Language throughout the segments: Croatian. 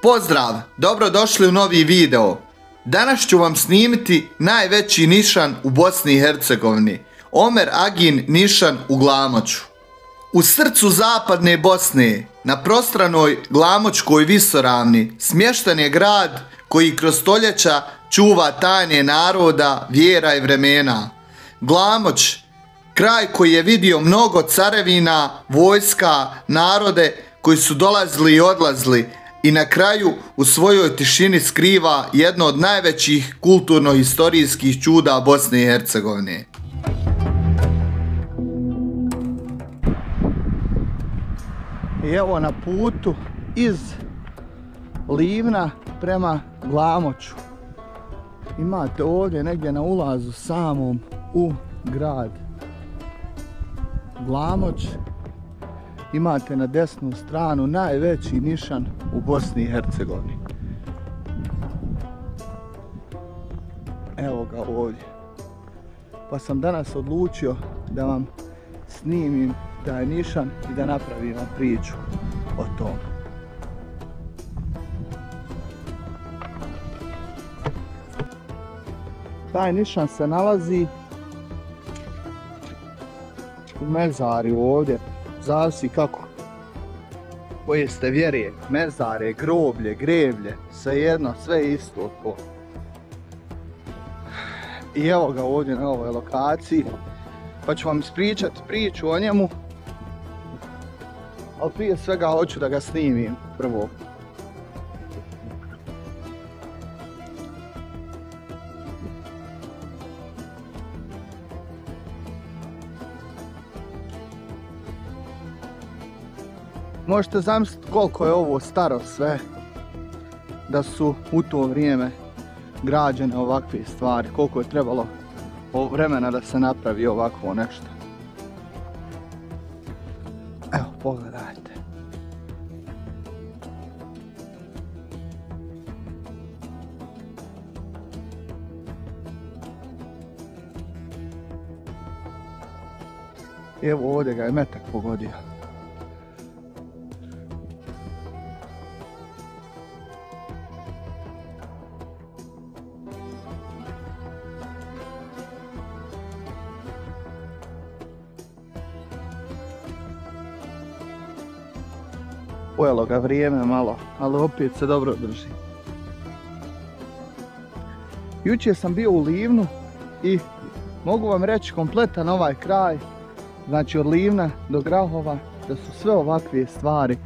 Pozdrav, dobrodošli u novi video. Danas ću vam snimiti najveći nišan u Bosni i Hercegovini, Omer Agin nišan u Glamoču. U srcu zapadne Bosne, na prostranoj Glamočkoj visoravni, smješten je grad koji kroz stoljeća čuva tajne naroda, vjera i vremena. Glamoč, kraj koji je vidio mnogo carevina, vojska, narode koji su dolazili i odlazili i na kraju u svojoj tišini skriva jedno od najvećih kulturno-historijskih čuda Bosne i Hercegovine. I evo na putu iz Livna prema Glamoču. Imate ovdje negdje na ulazu samom u grad Glamoč. Imate na desnu stranu najveći nišan u Bosni i Hercegovini. Evo ga ovdje. Pa sam danas odlučio da vam snimim taj nišan i da napravim vam priču o tom. Taj nišan se nalazi u mezari ovdje. Zavisi kako koje ste vjerije, mezare, groblje, greblje, svejedno, sve isto to. I evo ga ovdje na ovoj lokaciji, pa ću vam ispričati priču o njemu, ali prije svega hoću da ga snimim prvo. Možete zamisliti koliko je ovo staro sve, da su u to vrijeme građene ovakve stvari, koliko je trebalo vremena da se napravi ovakvo nešto. Evo, pogledajte. Evo ovdje ga je metak pogodio. Pojelo ga vrijeme malo, ali opet se dobro drži. Jučer sam bio u Livnu i mogu vam reći kompletan ovaj kraj, znači od Livna do Grahova, da su sve ovakve stvari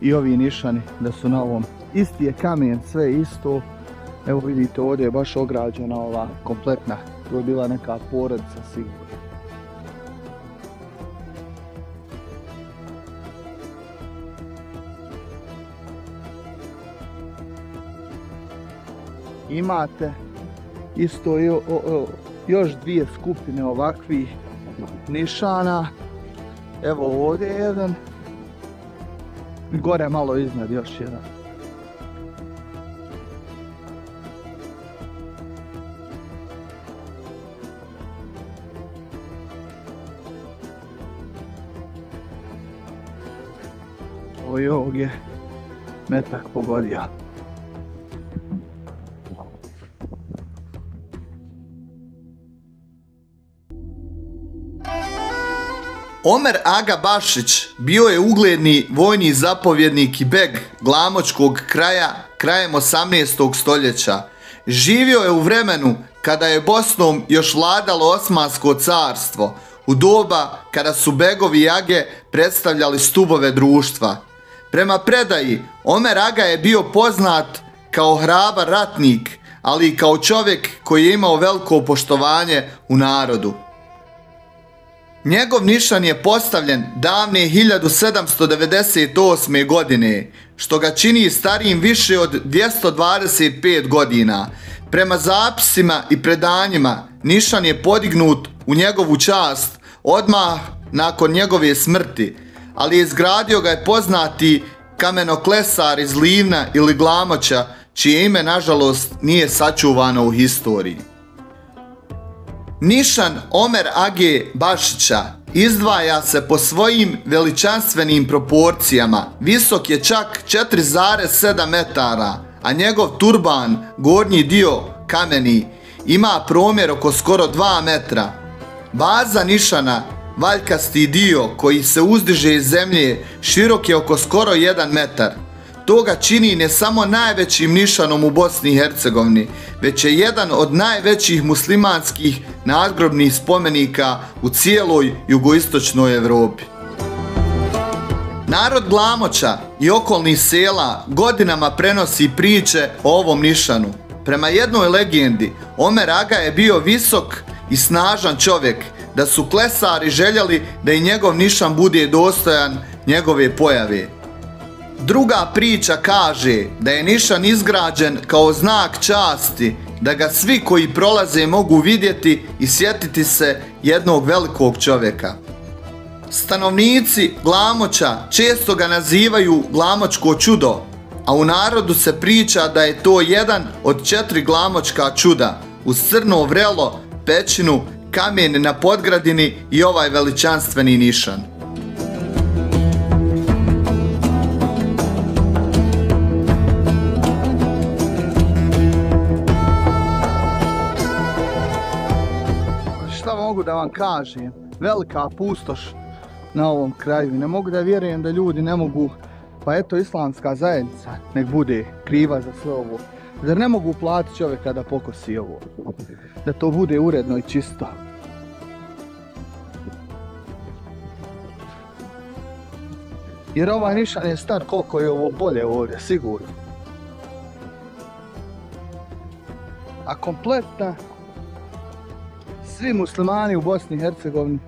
i ovi nišani, da su na ovom. Isti je kamen, sve isto. Evo vidite ovdje je baš ograđena ova kompletna, to je bila neka porodica sigurno. Imate isto još dvije skupine ovakvih nišana. Evo ovdje je jedan. Gore malo iznad još jedan. Ovog je metak pogodio. Omer Aga Bašić bio je ugledni vojni zapovjednik i beg Glamočkog kraja krajem 18. stoljeća. Živio je u vremenu kada je Bosnom još vladalo Osmansko carstvo, u doba kada su begovi i age predstavljali stubove društva. Prema predaji, Omer Aga je bio poznat kao hrabar ratnik, ali i kao čovjek koji je imao veliko poštovanje u narodu. Njegov nišan je postavljen davne 1798. godine, što ga čini starijim više od 225 godina. Prema zapisima i predanjima, nišan je podignut u njegovu čast odmah nakon njegove smrti, ali izgradio ga je poznati kamenoklesar iz Livna ili Glamoča, čije ime nažalost nije sačuvano u historiji. Nišan Omer Age Bašića izdvaja se po svojim veličanstvenim proporcijama. Visok je čak 4,7 metara, a njegov turban, gornji dio kameni, ima promjer oko skoro 2 metra. Baza nišana, valjkasti dio koji se uzdiže iz zemlje, širok je oko skoro 1 metar. To ga čini ne samo najvećim nišanom u Bosni i Hercegovini, već je jedan od najvećih muslimanskih nadgrobnih spomenika u cijeloj jugoistočnoj Europi. Narod Glamoča i okolnih sela godinama prenosi priče o ovom nišanu. Prema jednoj legendi, Omer Aga je bio visok i snažan čovjek, da su klesari željeli da i njegov nišan bude dostojan njegove pojave. Druga priča kaže da je nišan izgrađen kao znak časti, da ga svi koji prolaze mogu vidjeti i sjetiti se jednog velikog čovjeka. Stanovnici Glamoča često ga nazivaju Glamočko čudo, a u narodu se priča da je to jedan od 4 glamočka čuda, uz crno vrelo, pećinu, kamen na podgradini i ovaj veličanstveni nišan. Šta mogu da vam kažem? Velika pustoš na ovom kraju. Ne mogu da vjerujem da ljudi ne mogu, pa eto islamska zajednica nek bude kriva za sve ovo. Zar ne mogu platiti čovjeka da pokosi ovo? Da to bude uredno i čisto. Jer ovaj nišan je star koliko je ovo polje ovdje, sigurno. A kompletna, svi muslimani u Bosni i Hercegovini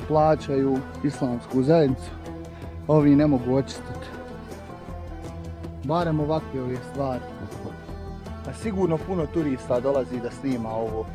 plaćaju islamsku zajednicu. Ovi ne mogu očistiti. Barem ovakve ove stvari. A sigurno puno turista dolazi da snima ovo.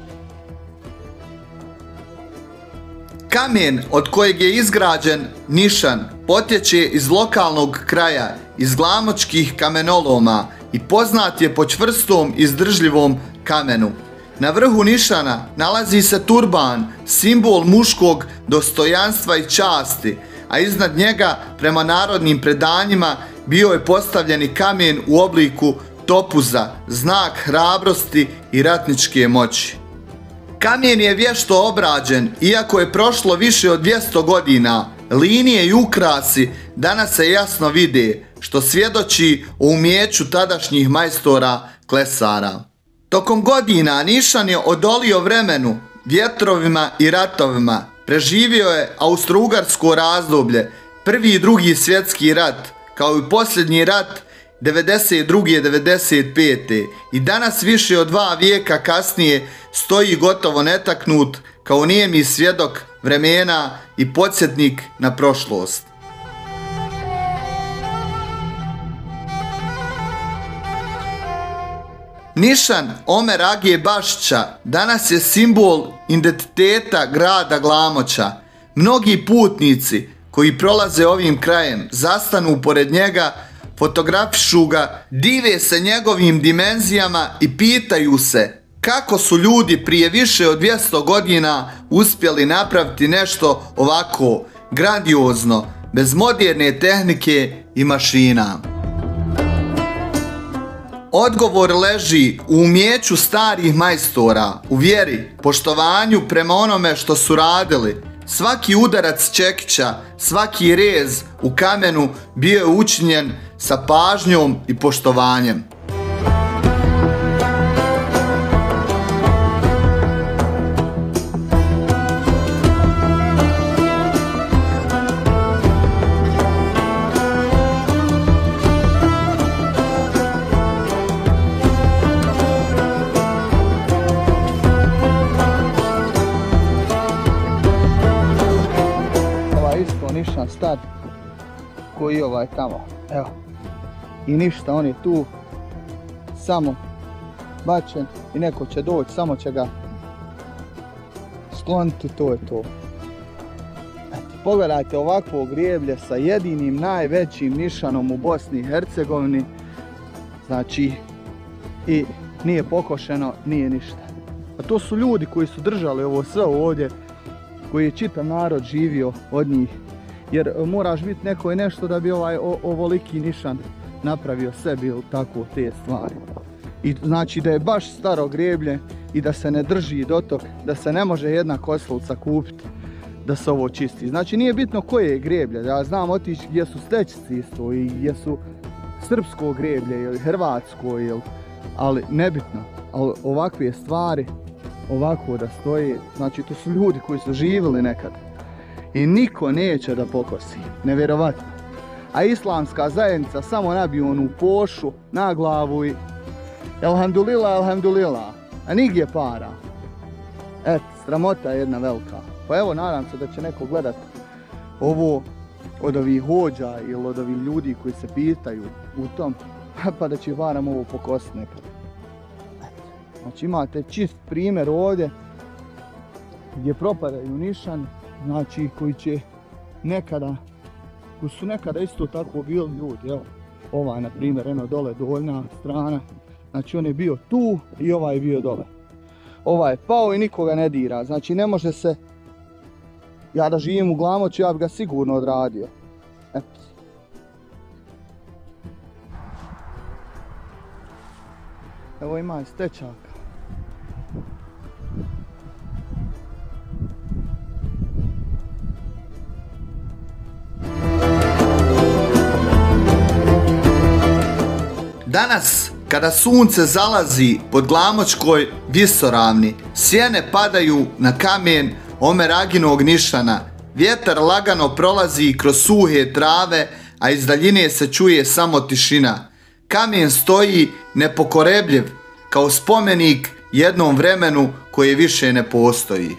Kamen od kojeg je izgrađen nišan potječe iz lokalnog kraja, iz glamočkih kamenoloma i poznat je po čvrstom izdržljivom kamenu. Na vrhu nišana nalazi se turban, simbol muškog dostojanstva i časti, a iznad njega, prema narodnim predanjima, bio je postavljeni kamen u obliku topuza, znak hrabrosti i ratničke moći. Kamen je vješto obrađen, iako je prošlo više od 200 godina, linije i ukrasi danas se jasno vide, što svjedoči o umjeću tadašnjih majstora klesara. Tokom godina nišan je odolio vremenu, vjetrovima i ratovima. Preživio je austro-ugarsko razdoblje, prvi i drugi svjetski rat, kao i posljednji rat 92. i 95. I danas više od 2 vijeka kasnije stoji gotovo netaknut kao nijemi svjedok vremena i podsjetnik na prošlost. Nišan Omer Age Bašića danas je simbol identiteta grada Glamoča. Mnogi putnici koji prolaze ovim krajem zastanu pored njega, fotografišu ga, dive se njegovim dimenzijama i pitaju se kako su ljudi prije više od 200 godina uspjeli napraviti nešto ovako grandiozno, bez moderne tehnike i mašina. Odgovor leži u umjeću starih majstora, u vjeri, poštovanju prema onome što su radili. Svaki udarac čekića, svaki rez u kamenu bio je učinjen sa pažnjom i poštovanjem. Nišan star koji je ovaj tamo, evo, i ništa, on je tu samo bačen i neko će doći, samo će ga skloniti, to je to. Eto, pogledajte ovakvo grijeblje sa jedinim najvećim nišanom u Bosni i Hercegovini, znači, i nije pokošeno, nije ništa. A to su ljudi koji su držali ovo sve ovdje koji je čitav narod živio od njih. Jer moraš biti neko i nešto da bi ovoliki nišan napravio sebi ili tako te stvari. I znači da je baš staro greblje i da se ne drži dotok, da se ne može jedna kosilica kupiti da se ovo čisti. Znači nije bitno koje je greblje, ja znam otići gdje su stećici isto i gdje su srpsko greblje ili hrvatsko, ali nebitno. Ali ovakve stvari, ovako da stoji, znači to su ljudi koji su živjeli nekad. I niko neće da pokosi, nevjerovatno. A islamska zajednica samo nabiju onu pošu na glavu i elhamdulillah, elhamdulillah, a nigdje para. Eto, sramota je jedna velika. Pa evo, nadam se da će neko gledat ovo od ovih hođa ili od ovih ljudi koji se pitaju u tom, pa da će barem ovo pokositi nekad. Eto, znači imate čist primjer ovdje gdje propadaju nišani, znači koji će nekada, koji su nekada isto tako bili ljudi, evo. Ovaj, na primjer, eno dole, doljna strana, znači on je bio tu i ovaj je bio dole. Ovaj je pao i nikoga ne dira, znači ne može se, ja da živim u Glamoču, ja bi ga sigurno odradio. Eto. Evo ima i stečaka. Danas, kada sunce zalazi pod Glamočkoj visoravni, sjene padaju na kamen Omer Aginog nišana, vjetar lagano prolazi kroz suhe trave, a iz daljine se čuje samo tišina. Kamen stoji nepokorebljiv, kao spomenik jednom vremenu koje više ne postoji.